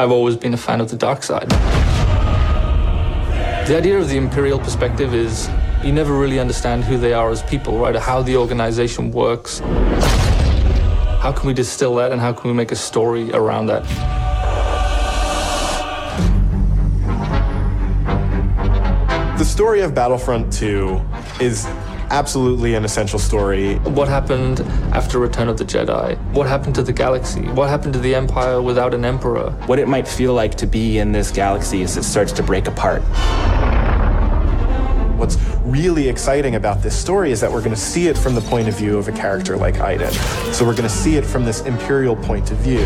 I've always been a fan of the dark side. The idea of the Imperial perspective is you never really understand who they are as people, right? How the organization works. How can we distill that and how can we make a story around that? The story of Battlefront 2 is absolutely an essential story. What happened after Return of the Jedi? What happened to the galaxy? What happened to the Empire without an emperor? What it might feel like to be in this galaxy as it starts to break apart. What's really exciting about this story is that we're going to see it from the point of view of a character like Iden. So we're going to see it from this Imperial point of view.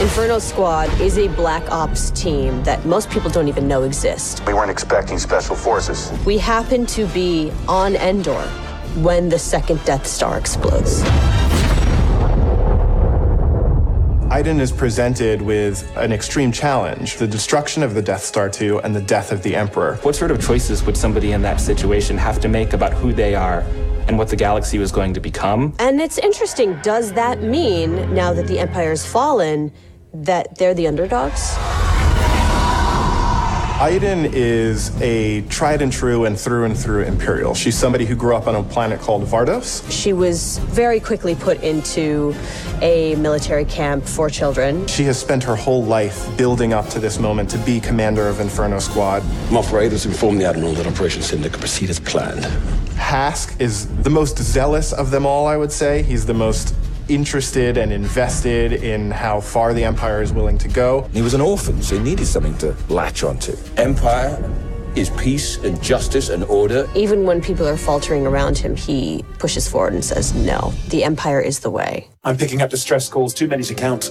Inferno Squad is a black ops team that most people don't even know exists. We weren't expecting special forces. We happen to be on Endor when the second Death Star explodes. Iden is presented with an extreme challenge, the destruction of the Death Star 2 and the death of the Emperor. What sort of choices would somebody in that situation have to make about who they are and what the galaxy was going to become? And it's interesting, does that mean, now that the Empire's fallen, that they're the underdogs? Iden is a tried and true Imperial. She's somebody who grew up on a planet called Vardos. She was very quickly put into a military camp for children. She has spent her whole life building up to this moment to be commander of Inferno Squad. Moff Raiders informed the Admiral that Operation Cinder could proceed as planned. Hask is the most zealous of them all, I would say. He's the most interested and invested in how far the Empire is willing to go. He was an orphan, so he needed something to latch onto. Empire is peace and justice and order. Even when people are faltering around him, he pushes forward and says, no, the Empire is the way. I'm picking up distress calls, too many to count.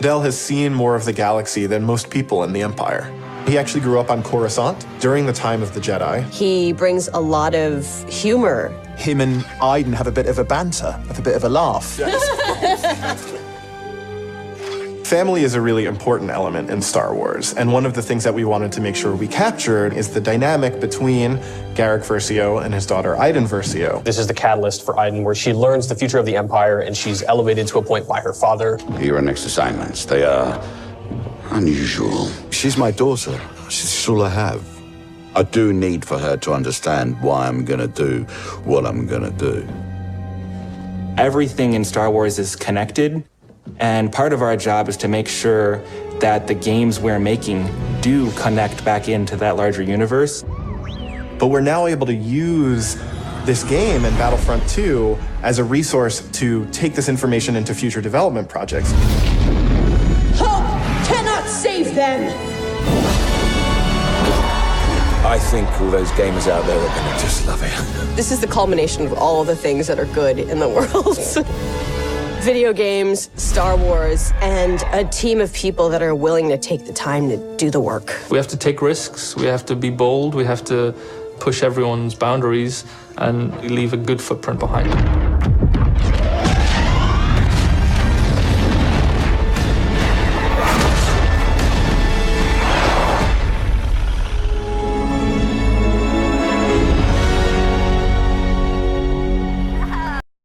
Del has seen more of the galaxy than most people in the Empire. He actually grew up on Coruscant during the time of the Jedi. He brings a lot of humor. Him and Iden have a bit of a banter, have a bit of a laugh. Family is a really important element in Star Wars, and one of the things that we wanted to make sure we captured is the dynamic between Garrick Versio and his daughter Iden Versio. This is the catalyst for Iden, where she learns the future of the Empire, and she's elevated to a point by her father. Your next assignments, they are unusual. She's my daughter. She's all I have. I do need for her to understand why I'm gonna do what I'm gonna do. Everything in Star Wars is connected, and part of our job is to make sure that the games we're making do connect back into that larger universe. But we're now able to use this game and Battlefront 2 as a resource to take this information into future development projects. Hope cannot save them! I think all those gamers out there are gonna just love it. This is the culmination of all the things that are good in the world. Video games, Star Wars, and a team of people that are willing to take the time to do the work. We have to take risks, we have to be bold, we have to push everyone's boundaries and leave a good footprint behind.